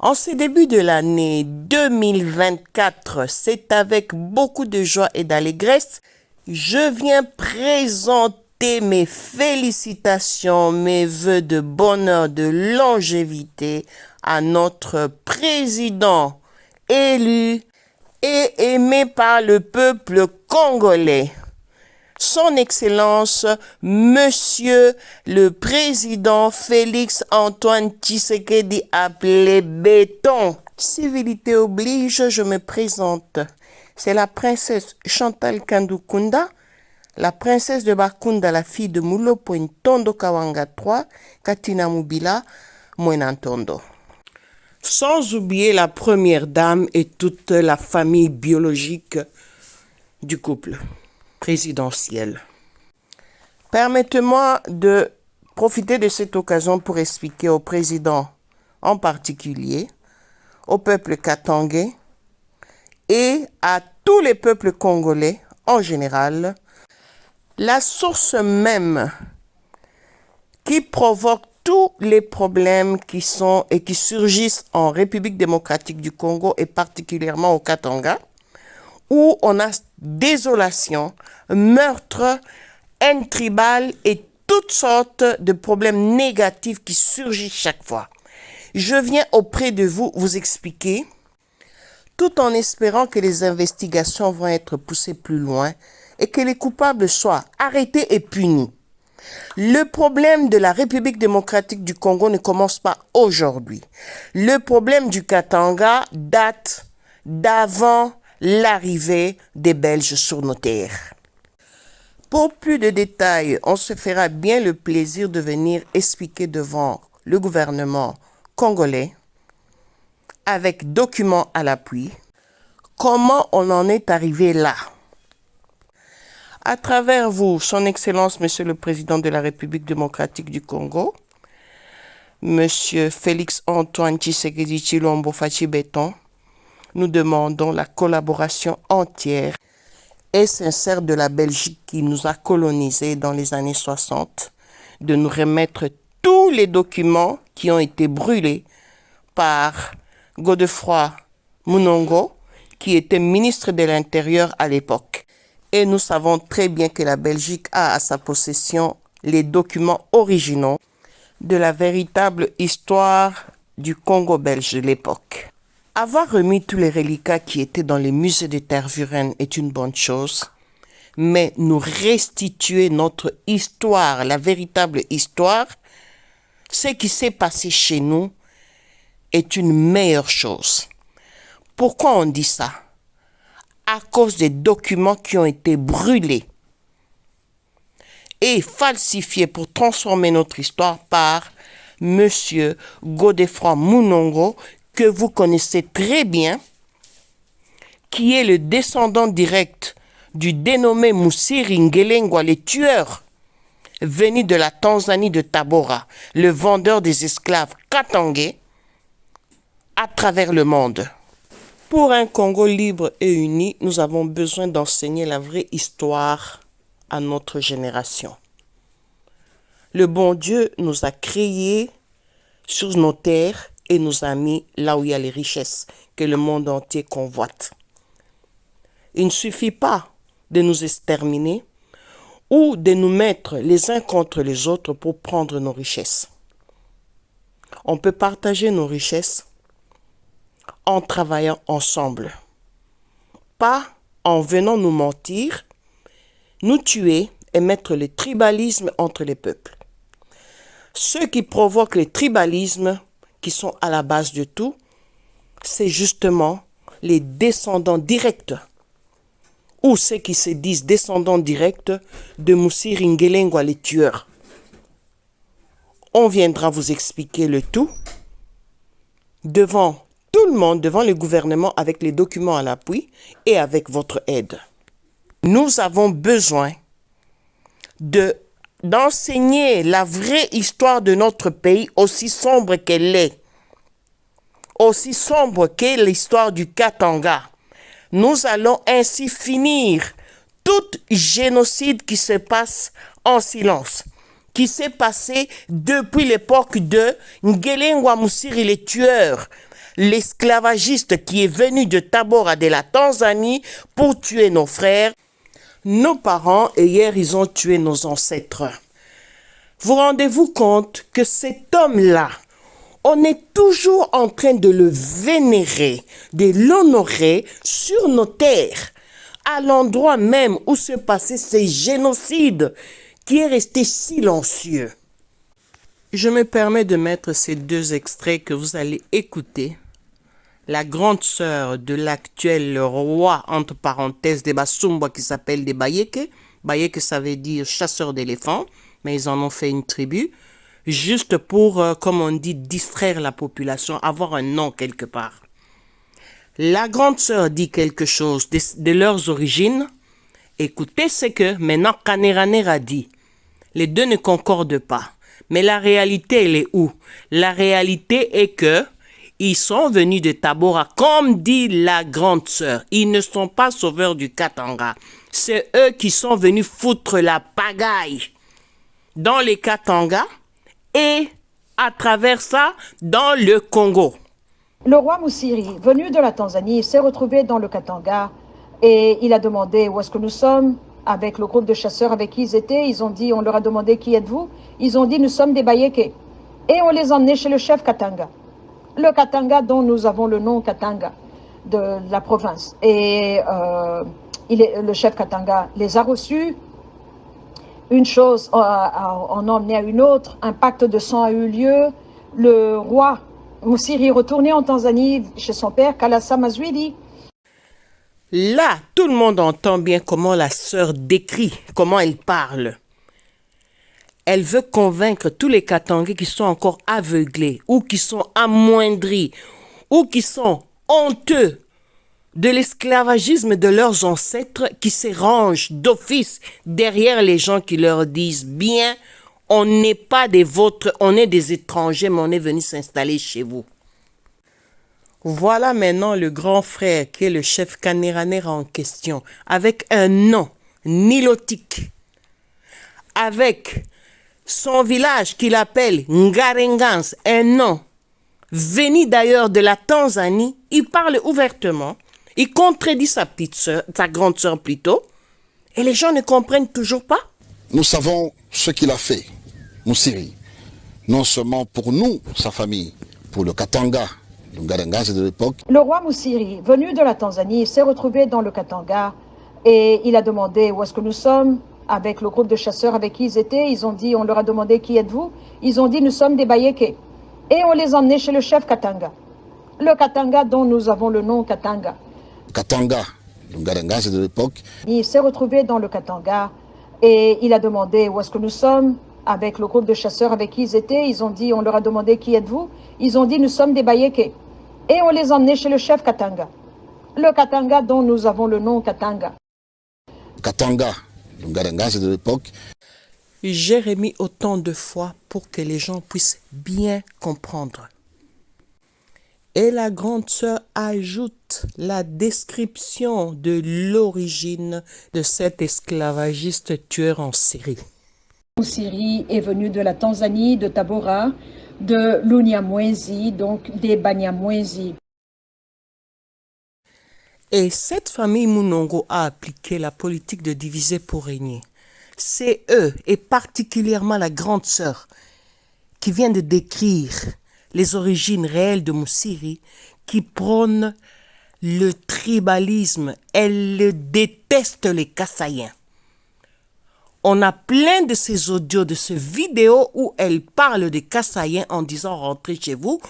En ce début de l'année 2024, c'est avec beaucoup de joie et d'allégresse, je viens présenter mes félicitations, mes vœux de bonheur, de longévité à notre président élu et aimé par le peuple congolais. Son Excellence, Monsieur le Président Félix Antoine Tshisekedi appelé Béton. Civilité oblige, je me présente. C'est la princesse Chantal Kandukunda, la princesse de Bakunda, la fille de Mulopo Ntondo Kawanga III, Katina Mubila, Mwenantondo. Sans oublier la première dame et toute la famille biologique du couple présidentiel. Permettez-moi de profiter de cette occasion pour expliquer au président en particulier, au peuple katangais et à tous les peuples congolais en général, la source même qui provoque tous les problèmes qui sont et qui surgissent en République démocratique du Congo et particulièrement au Katanga, où on a désolation, meurtre, haine tribale et toutes sortes de problèmes négatifs qui surgissent chaque fois. Je viens auprès de vous expliquer, tout en espérant que les investigations vont être poussées plus loin et que les coupables soient arrêtés et punis. Le problème de la République démocratique du Congo ne commence pas aujourd'hui. Le problème du Katanga date d'avant l'arrivée des Belges sur nos terres. Pour plus de détails, on se fera bien le plaisir de venir expliquer devant le gouvernement congolais, avec documents à l'appui, comment on en est arrivé là. À travers vous, Son Excellence, Monsieur le Président de la République démocratique du Congo, Monsieur Félix Antoine Tshisekedi Tshilombo Fachi Béton, nous demandons la collaboration entière et sincère de la Belgique qui nous a colonisés dans les années 60, de nous remettre tous les documents qui ont été brûlés par Godefroy Munongo, qui était ministre de l'Intérieur à l'époque. Et nous savons très bien que la Belgique a à sa possession les documents originaux de la véritable histoire du Congo belge de l'époque. Avoir remis tous les reliquats qui étaient dans les musées de Tervuren est une bonne chose, mais nous restituer notre histoire, la véritable histoire, ce qui s'est passé chez nous, est une meilleure chose. Pourquoi on dit ça? À cause des documents qui ont été brûlés et falsifiés pour transformer notre histoire par Monsieur Godefroy Munongo, que vous connaissez très bien, qui est le descendant direct du dénommé Musiri Ngelengwa, le tueur venu de la Tanzanie de Tabora, le vendeur des esclaves katangais à travers le monde. Pour un Congo libre et uni, nous avons besoin d'enseigner la vraie histoire à notre génération. Le bon Dieu nous a créés sur nos terres et nous a mis là où il y a les richesses que le monde entier convoite. Il ne suffit pas de nous exterminer ou de nous mettre les uns contre les autres pour prendre nos richesses. On peut partager nos richesses en travaillant ensemble, pas en venant nous mentir, nous tuer et mettre le tribalisme entre les peuples. Ceux qui provoquent le tribalisme, qui sont à la base de tout, c'est justement les descendants directs, ou ceux qui se disent descendants directs de Musiri Ngelengwa, les tueurs. On viendra vous expliquer le tout devant tout le monde, devant le gouvernement, avec les documents à l'appui et avec votre aide. Nous avons besoin d'enseigner la vraie histoire de notre pays, aussi sombre qu'elle est, aussi sombre qu'est l'histoire du Katanga. Nous allons ainsi finir tout génocide qui se passe en silence, qui s'est passé depuis l'époque de Ngelengwa Musiri, les tueurs, l'esclavagiste qui est venu de Tabora de la Tanzanie pour tuer nos frères, nos parents, et hier ils ont tué nos ancêtres. Vous rendez-vous compte que cet homme-là, on est toujours en train de le vénérer, de l'honorer sur nos terres, à l'endroit même où se passaient ces génocides, qui est resté silencieux. Je me permets de mettre ces deux extraits que vous allez écouter. La grande sœur de l'actuel roi, entre parenthèses, des Basumba, qui s'appelle des Bayeke. Bayeke, ça veut dire chasseur d'éléphants, mais ils en ont fait une tribu, juste pour, comme on dit, distraire la population, avoir un nom quelque part. La grande sœur dit quelque chose de leurs origines. Écoutez ce que maintenant Kaneranera dit. Les deux ne concordent pas. Mais la réalité, elle est où? La réalité est que ils sont venus de Tabora, comme dit la grande sœur. Ils ne sont pas sauveurs du Katanga. C'est eux qui sont venus foutre la pagaille dans les Katanga et à travers ça, dans le Congo. Le roi Moussiri, venu de la Tanzanie, s'est retrouvé dans le Katanga et il a demandé où est-ce que nous sommes avec le groupe de chasseurs avec qui ils étaient. Ils ont dit, on leur a demandé qui êtes-vous? Ils ont dit, nous sommes des Bayeke. Et on les a emmenés chez le chef Katanga. Le Katanga dont nous avons le nom Katanga de la province. Et le chef Katanga les a reçus. Une chose en a emmené à une autre. Un pacte de sang a eu lieu. Le roi Moussiri est retourné en Tanzanie chez son père, Kalasa Mazwili. Là, tout le monde entend bien comment la sœur décrit, comment elle parle. Elle veut convaincre tous les Katangais qui sont encore aveuglés ou qui sont amoindris ou qui sont honteux de l'esclavagisme de leurs ancêtres qui se rangent d'office derrière les gens qui leur disent bien, on n'est pas des vôtres, on est des étrangers, mais on est venu s'installer chez vous. Voilà maintenant le grand frère qui est le chef Kaneranera en question, avec un nom nilotique, avec son village qu'il appelle Ngarengans, un nom venu d'ailleurs de la Tanzanie. Il parle ouvertement, il contredit sa petite sœur, sa grande sœur plutôt, et les gens ne comprennent toujours pas. Nous savons ce qu'il a fait, Moussiri, non seulement pour nous, sa famille, pour le Katanga, le Ngarengans de l'époque. Le roi Moussiri, venu de la Tanzanie, s'est retrouvé dans le Katanga et il a demandé où est-ce que nous sommes avec le groupe de chasseurs avec qui ils étaient. Ils ont dit, on leur a demandé qui êtes-vous? Ils ont dit, nous sommes des Bayeke. Et on les a emmenés chez le chef Katanga. Le Katanga dont nous avons le nom Katanga. Katanga, le Ngarengans de l'époque. Il s'est retrouvé dans le Katanga et il a demandé où est-ce que nous sommes avec le groupe de chasseurs avec qui ils étaient. Ils ont dit, on leur a demandé qui êtes-vous? Ils ont dit, nous sommes des Bayeke. Et on les a emmenés chez le chef Katanga. Le Katanga dont nous avons le nom Katanga. Katanga, le Ngarengans de l'époque. J'ai remis autant de fois pour que les gens puissent bien comprendre. Et la grande sœur ajoute la description de l'origine de cet esclavagiste tueur en série. Moussiri est venu de la Tanzanie, de Tabora, de l'Unyamwezi, donc des Banyamwezi. Et cette famille Munongo a appliqué la politique de diviser pour régner. C'est eux, et particulièrement la grande sœur, qui vient de décrire les origines réelles de Moussiri, qui prône le tribalisme. Elle déteste les Kassaïens. On a plein de ces audios, de ces vidéos où elle parle des Kassaïens en disant rentrez chez vous,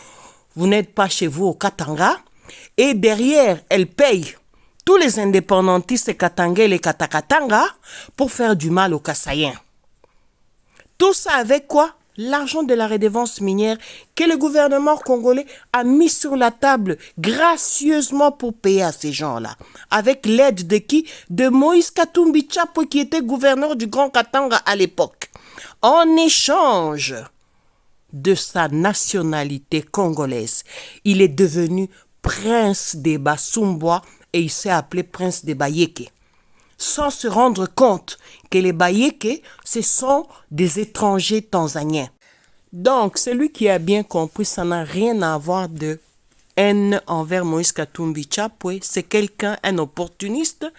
vous n'êtes pas chez vous au Katanga. Et derrière, elle paye tous les indépendantistes katangais et les katakatanga pour faire du mal aux Kassaïens. Tout ça avec quoi? L'argent de la redevance minière que le gouvernement congolais a mis sur la table gracieusement pour payer à ces gens-là. Avec l'aide de qui? De Moïse Katumbi Tchapo qui était gouverneur du Grand Katanga à l'époque. En échange de sa nationalité congolaise, il est devenu prince des Basumbois et il s'est appelé prince des Bayeke. Sans se rendre compte que les Bayeke, ce sont des étrangers tanzaniens. Donc, celui qui a bien compris, ça n'a rien à voir de haine envers Moïse Katumbi Chapwe, c'est quelqu'un, un opportuniste,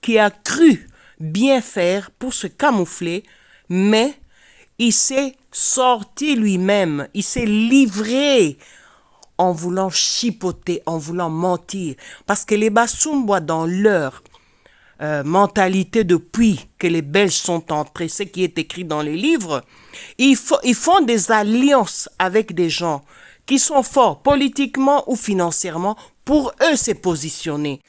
qui a cru bien faire pour se camoufler, mais il s'est sorti lui-même, il s'est livré en voulant chipoter, en voulant mentir. Parce que les Basumbois, dans leur mentalité depuis que les Belges sont entrés, ce qui est écrit dans les livres, ils font des alliances avec des gens qui sont forts politiquement ou financièrement pour eux se positionner.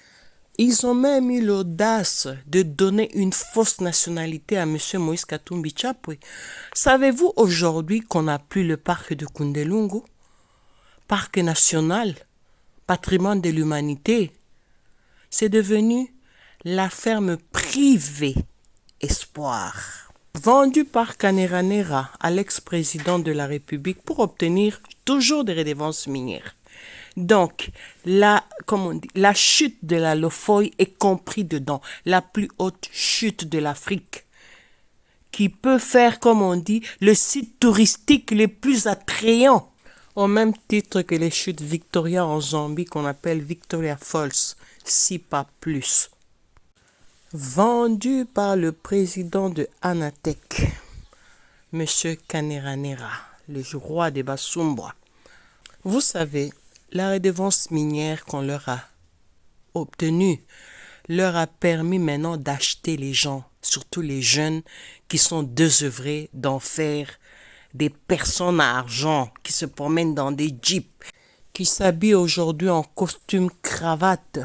Ils ont même eu l'audace de donner une fausse nationalité à M. Moïse Katumbi Chapwe. Savez-vous aujourd'hui qu'on n'a plus le parc de Kundelungu, parc national, patrimoine de l'humanité? C'est devenu la ferme privée Espoir, vendue par Kaneranera à l'ex-président de la République pour obtenir toujours des redevances minières. Donc, la chute de la Lofoy est comprise dedans, la plus haute chute de l'Afrique, qui peut faire, comme on dit, le site touristique le plus attrayant, au même titre que les chutes Victoria en Zambie qu'on appelle Victoria Falls, si pas plus. Vendu par le président de Anatek, M. Kaneranera, le roi des Basumbois. Vous savez, la redevance minière qu'on leur a obtenue leur a permis maintenant d'acheter les gens, surtout les jeunes qui sont désœuvrés d'en faire des personnes à argent, qui se promènent dans des jeeps, qui s'habillent aujourd'hui en costume cravate.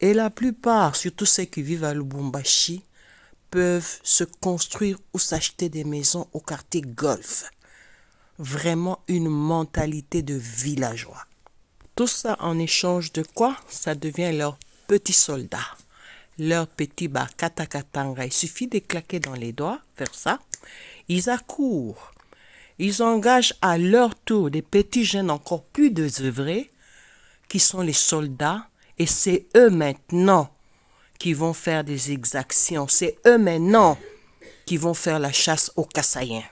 Et la plupart, surtout ceux qui vivent à Lubumbashi, peuvent se construire ou s'acheter des maisons au quartier Golf. Vraiment une mentalité de villageois. Tout ça en échange de quoi? Ça devient leurs petits soldats, leurs petits katakatanga. Il suffit de claquer dans les doigts, faire ça. Ils accourent. Ils engagent à leur tour des petits jeunes encore plus désœuvrés qui sont les soldats. Et c'est eux maintenant qui vont faire des exactions. C'est eux maintenant qui vont faire la chasse aux Kassaïens.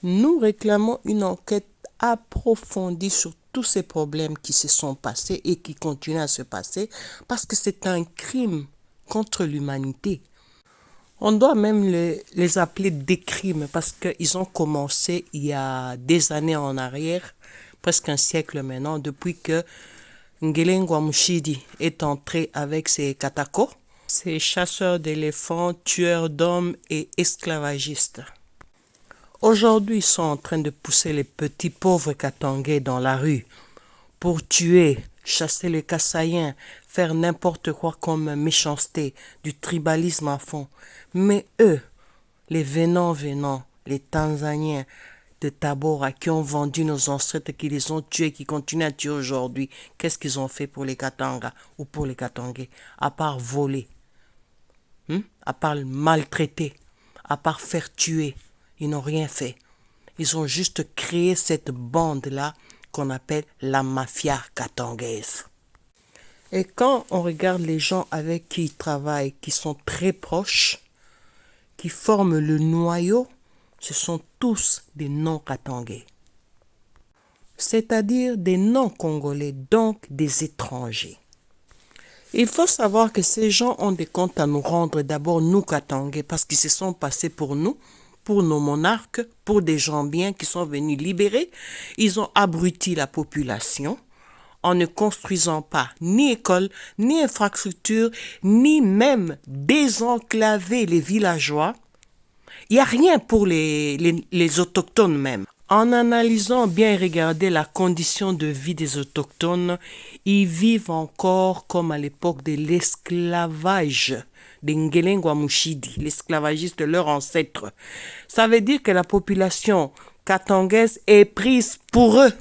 Nous réclamons une enquête approfondie sur tous ces problèmes qui se sont passés et qui continuent à se passer parce que c'est un crime contre l'humanité. On doit même les appeler des crimes parce qu'ils ont commencé il y a des années en arrière, presque un siècle maintenant, depuis que Ngelengwa Mushidi est entré avec ses katakos, ses chasseurs d'éléphants, tueurs d'hommes et esclavagistes. Aujourd'hui, ils sont en train de pousser les petits pauvres Katangais dans la rue pour tuer, chasser les Kassaïens, faire n'importe quoi comme méchanceté, du tribalisme à fond. Mais eux, les venants, les Tanzaniens de Tabora qui ont vendu nos ancêtres, qui les ont tués, qui continuent à tuer aujourd'hui, qu'est-ce qu'ils ont fait pour les Katanga ou pour les Katangais, à part voler, à part maltraiter, à part faire tuer? Ils n'ont rien fait. Ils ont juste créé cette bande-là qu'on appelle la mafia katangaise. Et quand on regarde les gens avec qui ils travaillent, qui sont très proches, qui forment le noyau, ce sont tous des non-katangais. C'est-à-dire des non-congolais, donc des étrangers. Il faut savoir que ces gens ont des comptes à nous rendre, d'abord nous katangais, parce qu'ils se sont passés pour nous, pour nos monarques, pour des gens bien qui sont venus libérer. Ils ont abruti la population en ne construisant pas ni école, ni infrastructure, ni même désenclaver les villageois. Il n'y a rien pour les autochtones même. En analysant bien et regarder la condition de vie des autochtones, ils vivent encore comme à l'époque de l'esclavage de Ngelengwa Mushidi, l'esclavagiste, leur ancêtre. Ça veut dire que la population katangaise est prise pour eux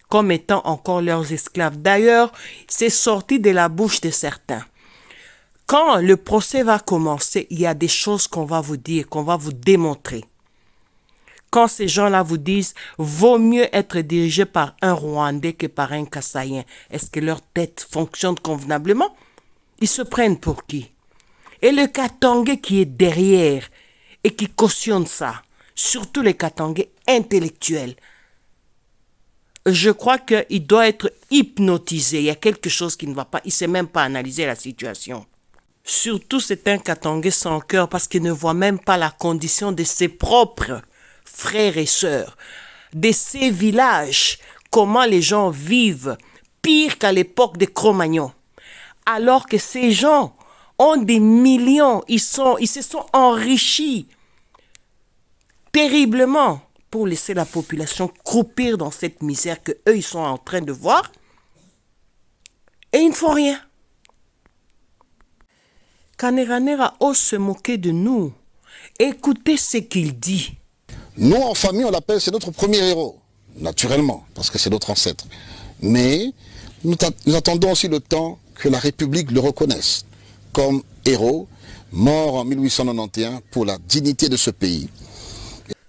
comme étant encore leurs esclaves. D'ailleurs, c'est sorti de la bouche de certains. Quand le procès va commencer, il y a des choses qu'on va vous dire, qu'on va vous démontrer. Quand ces gens-là vous disent « vaut mieux être dirigé par un Rwandais que par un Kassaïen », est-ce que leur tête fonctionne convenablement? Ils se prennent pour qui? Et le Katangais qui est derrière et qui cautionne ça, surtout les Katangais intellectuels, je crois qu'il doit être hypnotisé. Il y a quelque chose qui ne va pas. Il ne sait même pas analyser la situation. Surtout, c'est un Katangais sans cœur parce qu'il ne voit même pas la condition de ses propres frères et sœurs, de ces villages, comment les gens vivent, pire qu'à l'époque des Cro-Magnons. Alors que ces gens ont des millions, ils se sont enrichis terriblement pour laisser la population croupir dans cette misère que eux ils sont en train de voir et ils ne font rien. Kaneranera ose se moquer de nous. Écoutez ce qu'il dit. Nous, en famille, on l'appelle, c'est notre premier héros, naturellement, parce que c'est notre ancêtre. Mais nous attendons aussi le temps que la République le reconnaisse comme héros, mort en 1891 pour la dignité de ce pays.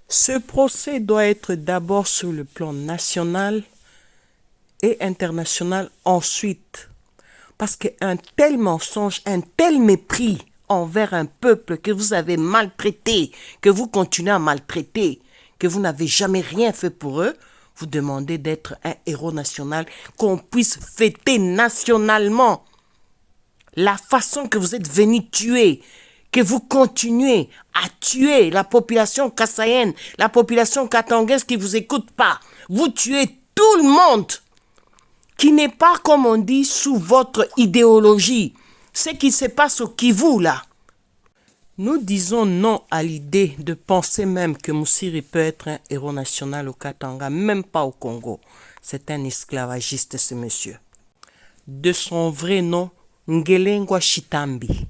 Ce procès doit être d'abord sur le plan national et international ensuite. Parce qu'un tel mensonge, un tel mépris envers un peuple que vous avez maltraité, que vous continuez à maltraiter, que vous n'avez jamais rien fait pour eux, vous demandez d'être un héros national, qu'on puisse fêter nationalement la façon que vous êtes venu tuer, que vous continuez à tuer la population kassaïenne, la population katangaise qui ne vous écoute pas. Vous tuez tout le monde qui n'est pas, comme on dit, sous votre idéologie. Ce qui se passe au Kivu, là. Nous disons non à l'idée de penser même que Moussiri peut être un héros national au Katanga, même pas au Congo. C'est un esclavagiste, ce monsieur. De son vrai nom, Ngelengwa Chitambi.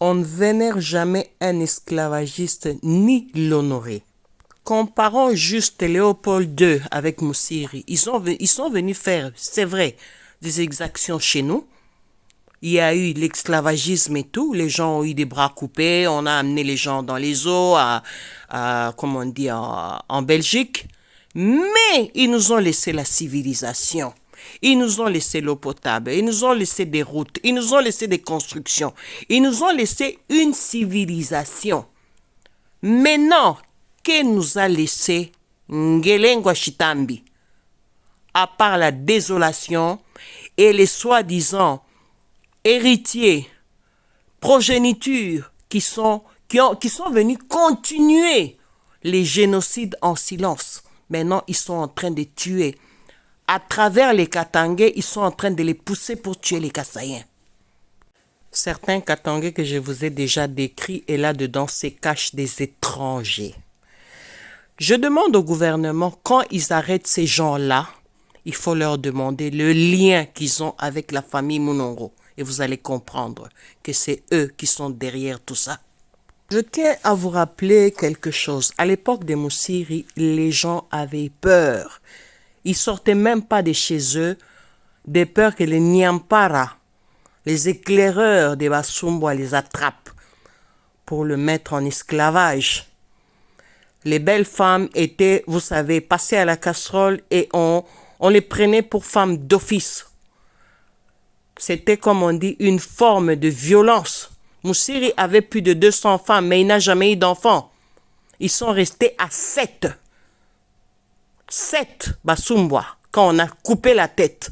On ne vénère jamais un esclavagiste ni l'honorer. Comparons juste Léopold II avec Moussiri. Ils sont venus faire, c'est vrai, des exactions chez nous. Il y a eu l'esclavagisme et tout. Les gens ont eu des bras coupés. On a amené les gens dans les eaux, comment on dit, en Belgique. Mais ils nous ont laissé la civilisation. Ils nous ont laissé l'eau potable. Ils nous ont laissé des routes. Ils nous ont laissé des constructions. Ils nous ont laissé une civilisation. Maintenant, que nous a laissé Ngelengwa Chitambi, à part la désolation et les soi-disant héritiers, progénitures qui sont venus continuer les génocides en silence. Maintenant, ils sont en train de tuer. À travers les Katangais, ils sont en train de les pousser pour tuer les Kassaïens. Certains Katangais que je vous ai déjà décrits, et là-dedans, se cachent des étrangers. Je demande au gouvernement, quand ils arrêtent ces gens-là, il faut leur demander le lien qu'ils ont avec la famille Munongo. Et vous allez comprendre que c'est eux qui sont derrière tout ça. Je tiens à vous rappeler quelque chose. À l'époque des Moussiri, les gens avaient peur. Ils sortaient même pas de chez eux, de peur que les Nyampara, les éclaireurs des Basumbois, les attrapent pour le mettre en esclavage. Les belles femmes étaient, vous savez, passées à la casserole et on les prenait pour femmes d'office. C'était, comme on dit, une forme de violence. Moussiri avait plus de 200 femmes, mais il n'a jamais eu d'enfants. Ils sont restés à 7. 7 Basumbois, quand on a coupé la tête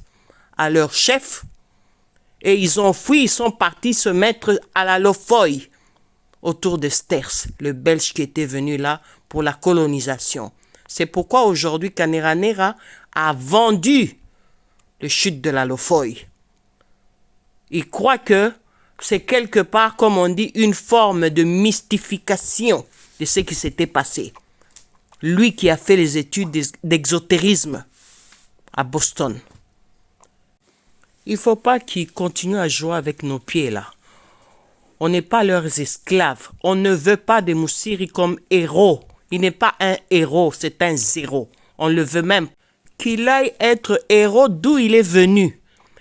à leur chef. Et ils ont fui, ils sont partis se mettre à la Lofoy, autour de Sters, le Belge qui était venu là pour la colonisation. C'est pourquoi aujourd'hui Kaneranera a vendu le chute de la Lofoy. Il croit que c'est quelque part, comme on dit, une forme de mystification de ce qui s'était passé. Lui qui a fait les études d'exotérisme à Boston. Il ne faut pas qu'ils continuent à jouer avec nos pieds là. On n'est pas leurs esclaves. On ne veut pas de Moussiri comme héros. Il n'est pas un héros, c'est un zéro. On le veut même. Qu'il aille être héros d'où il est venu.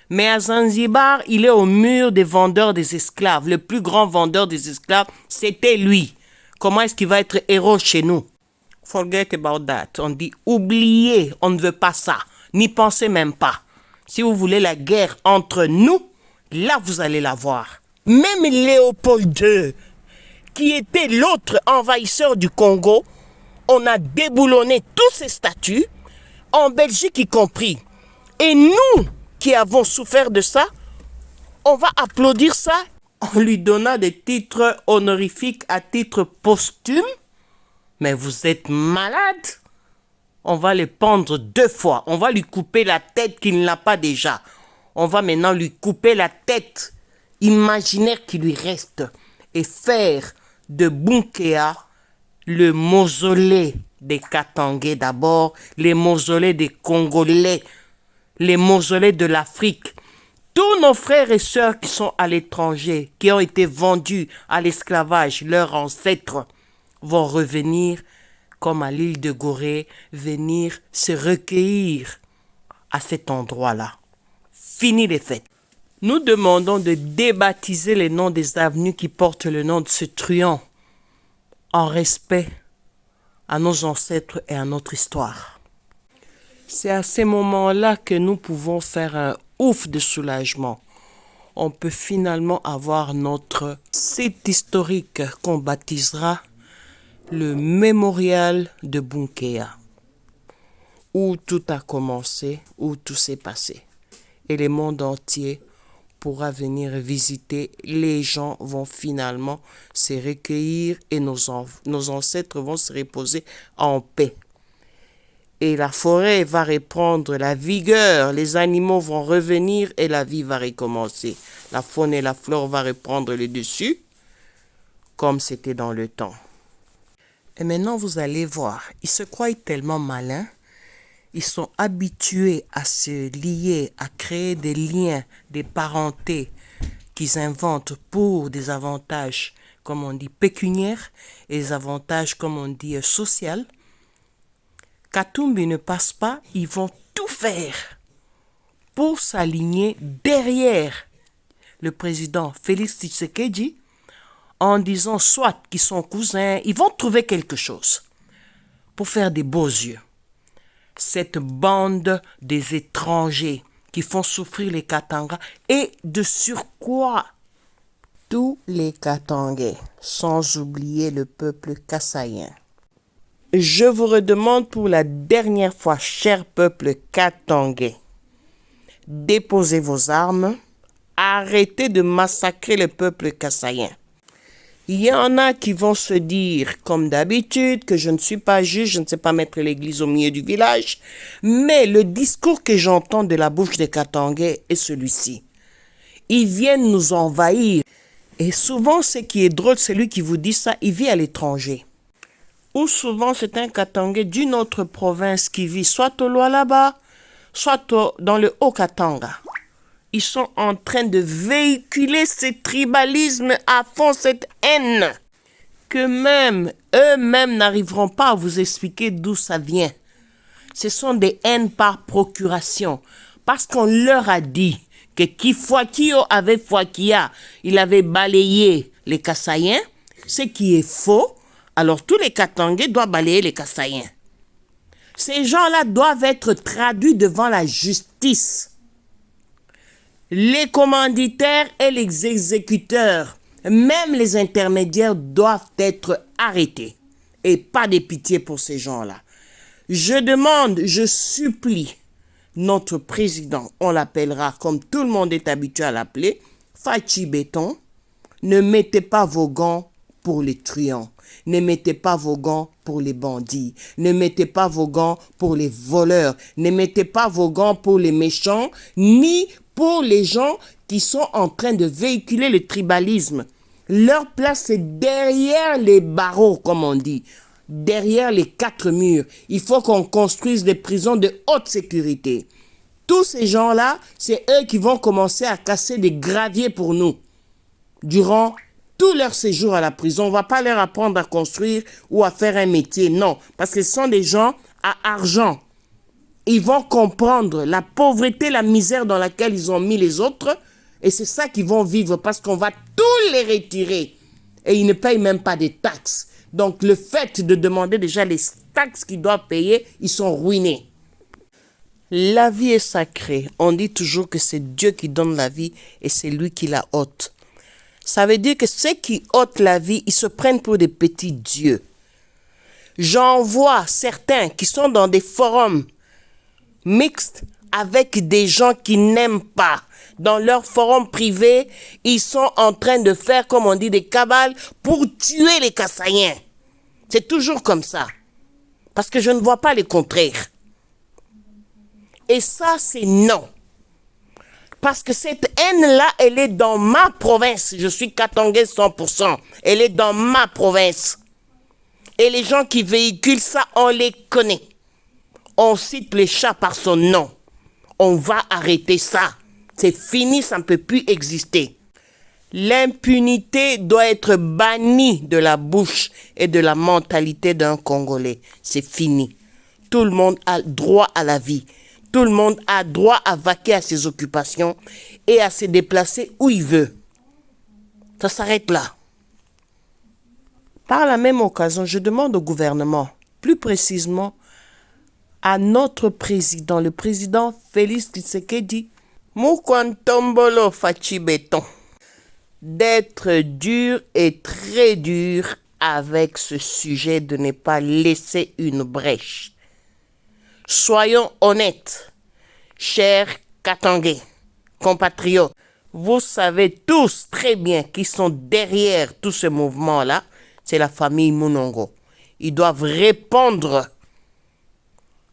Mais à Zanzibar, il est au mur des vendeurs des esclaves. Le plus grand vendeur des esclaves, c'était lui. Comment est-ce qu'il va être héros chez nous? Forget about that. On dit oubliez, on ne veut pas ça. N'y pensez même pas. Si vous voulez la guerre entre nous, là vous allez la voir. Même Léopold II, qui était l'autre envahisseur du Congo, on a déboulonné tous ses statuts. en Belgique y compris. Et nous qui avons souffert de ça, on va applaudir ça en lui donnant des titres honorifiques à titre posthume. Mais vous êtes malade. On va le pendre 2 fois. On va lui couper la tête qu'il n'a pas déjà. On va maintenant lui couper la tête imaginaire qui lui reste et faire de Bunkea le mausolée des Katangais d'abord, les mausolées des Congolais, les mausolées de l'Afrique. Tous nos frères et sœurs qui sont à l'étranger, qui ont été vendus à l'esclavage, leurs ancêtres, vont revenir comme à l'île de Gorée, venir se recueillir à cet endroit-là. Fini les fêtes. Nous demandons de débaptiser les noms des avenues qui portent le nom de ce truand en respect à nos ancêtres et à notre histoire. C'est à ces moments-là que nous pouvons faire un ouf de soulagement. On peut finalement avoir notre site historique qu'on baptisera le mémorial de Bunkea, où tout a commencé, où tout s'est passé. Et le monde entier pourra venir visiter. Les gens vont finalement se recueillir et nos ancêtres vont se reposer en paix. Et la forêt va reprendre la vigueur, les animaux vont revenir et la vie va recommencer. La faune et la flore vont reprendre le dessus, comme c'était dans le temps. Et maintenant, vous allez voir, ils se croient tellement malins, ils sont habitués à se lier, à créer des liens, des parentés qu'ils inventent pour des avantages, comme on dit, pécuniaires, et des avantages, comme on dit, sociaux. Katumbi ne passe pas, ils vont tout faire pour s'aligner derrière le président Félix Tshisekedi en disant soit qu'ils sont cousins, ils vont trouver quelque chose pour faire des beaux yeux. Cette bande des étrangers qui font souffrir les Katanga et de surcroît tous les Katangais, sans oublier le peuple kassaïen. Je vous redemande pour la dernière fois, cher peuple katangais, déposez vos armes, arrêtez de massacrer le peuple kassaïen. Il y en a qui vont se dire, comme d'habitude, que je ne suis pas juge, je ne sais pas mettre l'église au milieu du village, mais le discours que j'entends de la bouche des Katangais est celui-ci. Ils viennent nous envahir. Et souvent, ce qui est drôle, celui qui vous dit ça, il vit à l'étranger. Ou souvent c'est un Katangais d'une autre province qui vit soit au Lualaba, soit dans le Haut-Katanga. Ils sont en train de véhiculer ce tribalisme à fond, cette haine, que même eux-mêmes n'arriveront pas à vous expliquer d'où ça vient. Ce sont des haines par procuration, parce qu'on leur a dit que Kifuakio avait Fuakia, il avait balayé les Kassaïens, ce qui est faux. Alors tous les Katangais doivent balayer les Kassaïens. Ces gens-là doivent être traduits devant la justice. Les commanditaires et les exécuteurs, même les intermédiaires, doivent être arrêtés. Et pas de pitié pour ces gens-là. Je demande, je supplie notre président, on l'appellera comme tout le monde est habitué à l'appeler, Fachi Béton, ne mettez pas vos gants pour les truands. Ne mettez pas vos gants pour les bandits. Ne mettez pas vos gants pour les voleurs. Ne mettez pas vos gants pour les méchants, ni pour les gens qui sont en train de véhiculer le tribalisme. Leur place est derrière les barreaux, comme on dit, derrière les 4 murs. Il faut qu'on construise des prisons de haute sécurité. Tous ces gens-là, c'est eux qui vont commencer à casser des graviers pour nous durant tout leur séjour à la prison. On ne va pas leur apprendre à construire ou à faire un métier, non. Parce que ce sont des gens à argent. Ils vont comprendre la pauvreté, la misère dans laquelle ils ont mis les autres. Et c'est ça qu'ils vont vivre parce qu'on va tous les retirer. Et ils ne payent même pas des taxes. Donc le fait de demander déjà les taxes qu'ils doivent payer, ils sont ruinés. La vie est sacrée. On dit toujours que c'est Dieu qui donne la vie et c'est lui qui la ôte. Ça veut dire que ceux qui ôtent la vie, ils se prennent pour des petits dieux. J'en vois certains qui sont dans des forums mixte avec des gens qui n'aiment pas. Dans leur forum privé, ils sont en train de faire, comme on dit, des cabales pour tuer les Kassaïens. C'est toujours comme ça. Parce que je ne vois pas les contraires. Et ça, c'est non. Parce que cette haine-là, elle est dans ma province. Je suis Katangais 100%. Elle est dans ma province. Et les gens qui véhiculent ça, on les connaît. On cite les chats par son nom. On va arrêter ça. C'est fini, ça ne peut plus exister. L'impunité doit être bannie de la bouche et de la mentalité d'un Congolais. C'est fini. Tout le monde a droit à la vie. Tout le monde a droit à vaquer à ses occupations et à se déplacer où il veut. Ça s'arrête là. Par la même occasion, je demande au gouvernement, plus précisément à notre président, le président Félix Tshisekedi, Mukwantombolo Fachi Béton, d'être dur et très dur avec ce sujet, de ne pas laisser une brèche. Soyons honnêtes, chers Katangais, compatriotes, vous savez tous très bien qui sont derrière tout ce mouvement-là, c'est la famille Monongo. Ils doivent répondre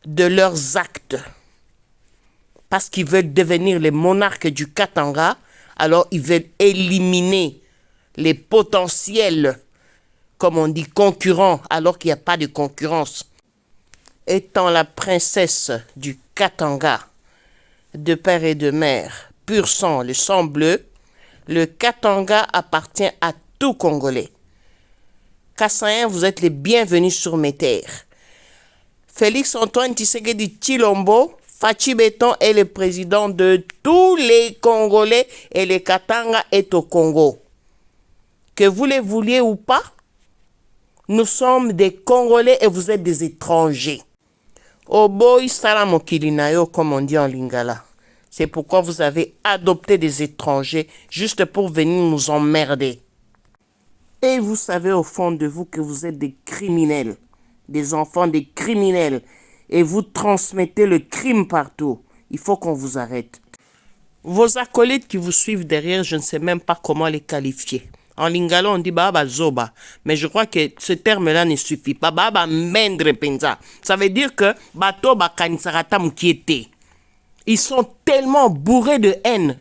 de leurs actes parce qu'ils veulent devenir les monarques du Katanga, alors ils veulent éliminer les potentiels, comme on dit, concurrents, alors qu'il n'y a pas de concurrence. Étant la princesse du Katanga, de père et de mère, pur sang, le sang bleu, le Katanga appartient à tout Congolais. Kassaïens, vous êtes les bienvenus sur mes terres. Félix Antoine Tshisekedi Tshilombo, Fachi Béton est le président de tous les Congolais et le Katanga est au Congo. Que vous les vouliez ou pas, nous sommes des Congolais et vous êtes des étrangers. Oboy Salamokilinayo, comme on dit en lingala. C'est pourquoi vous avez adopté des étrangers juste pour venir nous emmerder. Et vous savez au fond de vous que vous êtes des criminels, des enfants des criminels, et vous transmettez le crime partout. Il faut qu'on vous arrête. Vos acolytes qui vous suivent derrière, je ne sais même pas comment les qualifier. En lingala, on dit Baba Zoba. Mais je crois que ce terme-là ne suffit pas. Baba Mendre Penza. Ça veut dire que Bato Bakanisarata Mkiete. Ils sont tellement bourrés de haine.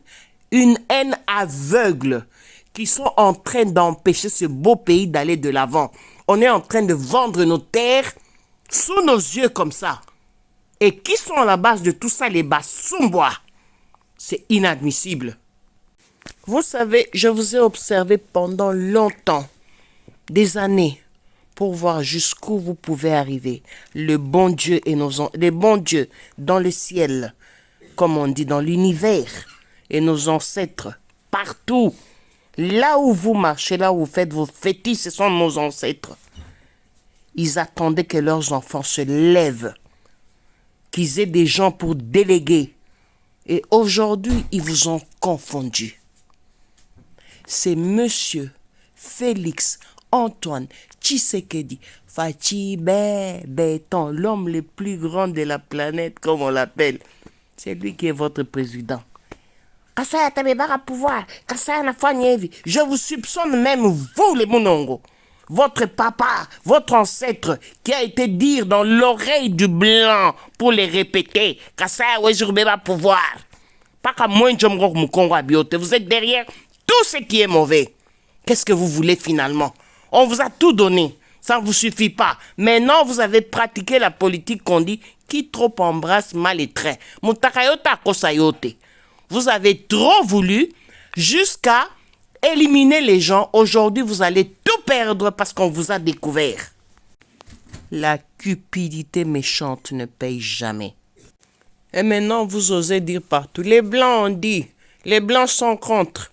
Une haine aveugle. Qui sont en train d'empêcher ce beau pays d'aller de l'avant. On est en train de vendre nos terres sous nos yeux comme ça. Et qui sont à la base de tout ça? Les Basumbois. C'est inadmissible. Vous savez, je vous ai observé pendant longtemps, des années, pour voir jusqu'où vous pouvez arriver. Le bon Dieu et les bons dieux dans le ciel, comme on dit dans l'univers, et nos ancêtres partout. Là où vous marchez, là où vous faites vos fétiches, ce sont nos ancêtres. Ils attendaient que leurs enfants se lèvent, qu'ils aient des gens pour déléguer. Et aujourd'hui, ils vous ont confondu. C'est Monsieur Félix Antoine Tshisekedi Fachi Béton, l'homme le plus grand de la planète, comme on l'appelle. C'est lui qui est votre président. Kassaya Tabebara pouvoir, Kassaya Nafanyevi. Je vous soupçonne même, vous les Monongo. Votre papa, votre ancêtre, qui a été dire dans l'oreille du blanc pour les répéter. Kassaya Wejurbeba pouvoir. Pas qu'à moins de vous êtes derrière tout ce qui est mauvais. Qu'est-ce que vous voulez finalement? On vous a tout donné. Ça ne vous suffit pas. Maintenant, vous avez pratiqué la politique qu'on dit qui trop embrasse mal et trait. Vous avez trop voulu jusqu'à éliminer les gens. Aujourd'hui, vous allez tout perdre parce qu'on vous a découvert. La cupidité méchante ne paye jamais. Et maintenant, vous osez dire partout. Les Blancs ont dit. Les Blancs sont contre.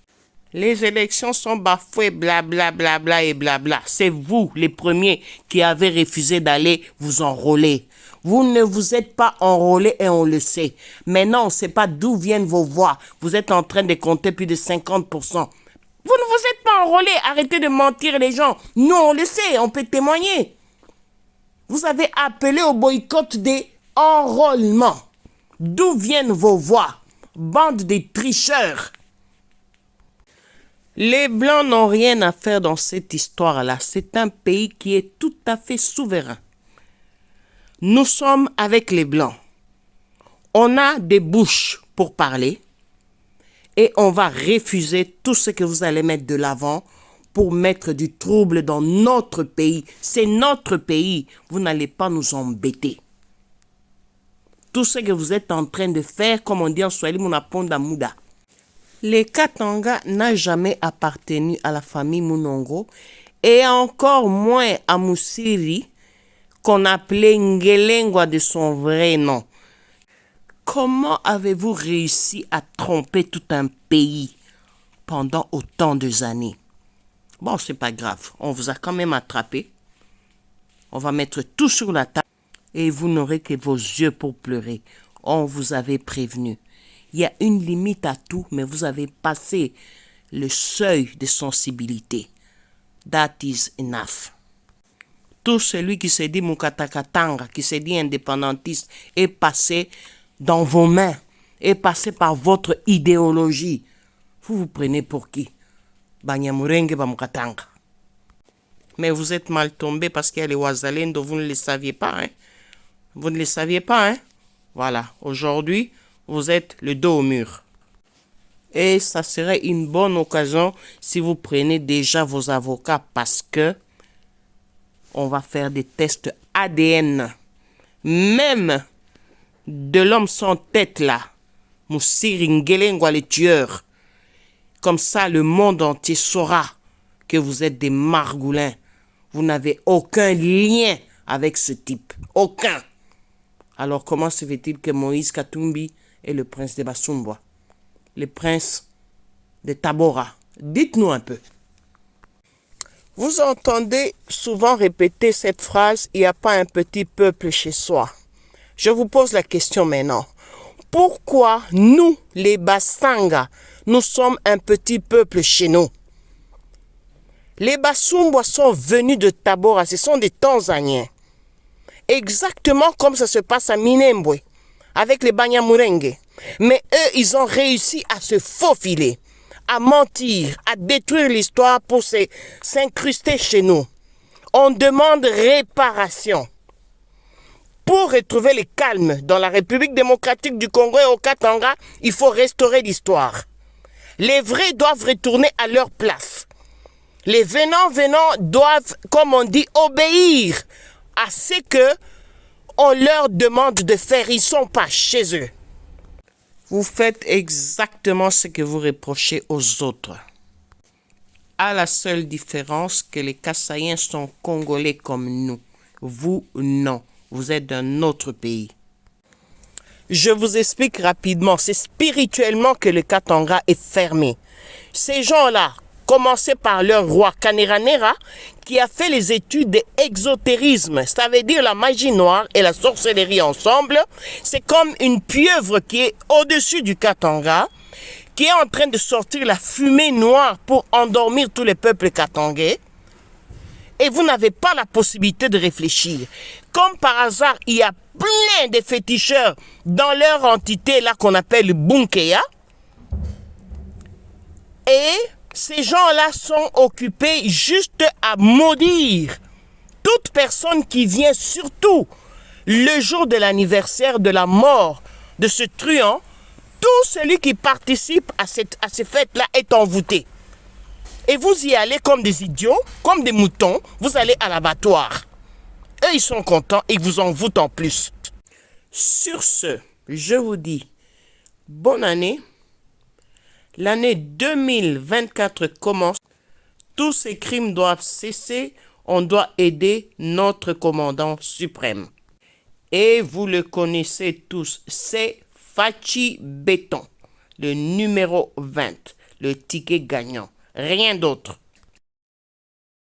Les élections sont bafouées, blablabla bla, bla, et blabla. C'est vous, les premiers, qui avez refusé d'aller vous enrôler. Vous ne vous êtes pas enrôlés et on le sait. Maintenant, on ne sait pas d'où viennent vos voix. Vous êtes en train de compter plus de 50%. Vous ne vous êtes pas enrôlés. Arrêtez de mentir les gens. Nous, on le sait, on peut témoigner. Vous avez appelé au boycott des enrôlements. D'où viennent vos voix? Bande de tricheurs! Les Blancs n'ont rien à faire dans cette histoire-là. C'est un pays qui est tout à fait souverain. Nous sommes avec les Blancs. On a des bouches pour parler et on va refuser tout ce que vous allez mettre de l'avant pour mettre du trouble dans notre pays. C'est notre pays. Vous n'allez pas nous embêter. Tout ce que vous êtes en train de faire, comme on dit en Swahili, Munaponda Muda. Les Katanga n'a jamais appartenu à la famille Munongo et encore moins à Musiri, qu'on appelait Ngelengwa de son vrai nom. Comment avez-vous réussi à tromper tout un pays pendant autant d'années? Bon, c'est pas grave. On vous a quand même attrapé. On va mettre tout sur la table et vous n'aurez que vos yeux pour pleurer. On vous avait prévenu. Il y a une limite à tout, mais vous avez passé le seuil de sensibilité. That is enough. Tout celui qui se dit Mukatakatanga, qui se dit indépendantiste, est passé dans vos mains, est passé par votre idéologie. Vous vous prenez pour qui? Banyamurenge Bamukatanga. Mais vous êtes mal tombé parce qu'il y a les Wazalendo, vous ne le saviez pas, hein? Vous ne le saviez pas, hein? Voilà, aujourd'hui, vous êtes le dos au mur. Et ça serait une bonne occasion si vous prenez déjà vos avocats parce que on va faire des tests ADN. Même de l'homme sans tête là, Musiri Ngelengwa le tueur. Comme ça, le monde entier saura que vous êtes des margoulins. Vous n'avez aucun lien avec ce type. Aucun. Alors comment se fait-il que Moïse Katumbi est le prince de Basumboa, le prince de Tabora? Dites-nous un peu. Vous entendez souvent répéter cette phrase, il n'y a pas un petit peuple chez soi. Je vous pose la question maintenant. Pourquoi nous, les Basanga, nous sommes un petit peuple chez nous? Les Basumboa sont venus de Tabora, ce sont des Tanzaniens. Exactement comme ça se passe à Minembwe, avec les Banyamurenge. Mais eux, ils ont réussi à se faufiler, à mentir, à détruire l'histoire pour s'incruster chez nous. On demande réparation. Pour retrouver le calme dans la République démocratique du Congo et au Katanga, il faut restaurer l'histoire. Les vrais doivent retourner à leur place. Les venants doivent, comme on dit, obéir à ce que on leur demande de faire. Ils ne sont pas chez eux. Vous faites exactement ce que vous reprochez aux autres. À la seule différence que les Kassaïens sont congolais comme nous. Vous, non. Vous êtes d'un autre pays. Je vous explique rapidement. C'est spirituellement que le Katanga est fermé. Ces gens-là, commencez par leur roi Kaneranera, qui a fait les études d'exotérisme. Ça veut dire la magie noire et la sorcellerie ensemble. C'est comme une pieuvre qui est au-dessus du Katanga, qui est en train de sortir la fumée noire pour endormir tous les peuples katangais. Et vous n'avez pas la possibilité de réfléchir. Comme par hasard, il y a plein de féticheurs dans leur entité là qu'on appelle Bunkeya. Et ces gens-là sont occupés juste à maudire toute personne qui vient, surtout le jour de l'anniversaire de la mort de ce truand. Tout celui qui participe à ces fêtes-là est envoûté. Et vous y allez comme des idiots, comme des moutons, vous allez à l'abattoir. Eux, ils sont contents et vous envoûtent en plus. Sur ce, je vous dis, bonne année. L'année 2024 commence. Tous ces crimes doivent cesser. On doit aider notre commandant suprême. Et vous le connaissez tous, c'est Fachi Béton, le numéro 20, le ticket gagnant. Rien d'autre.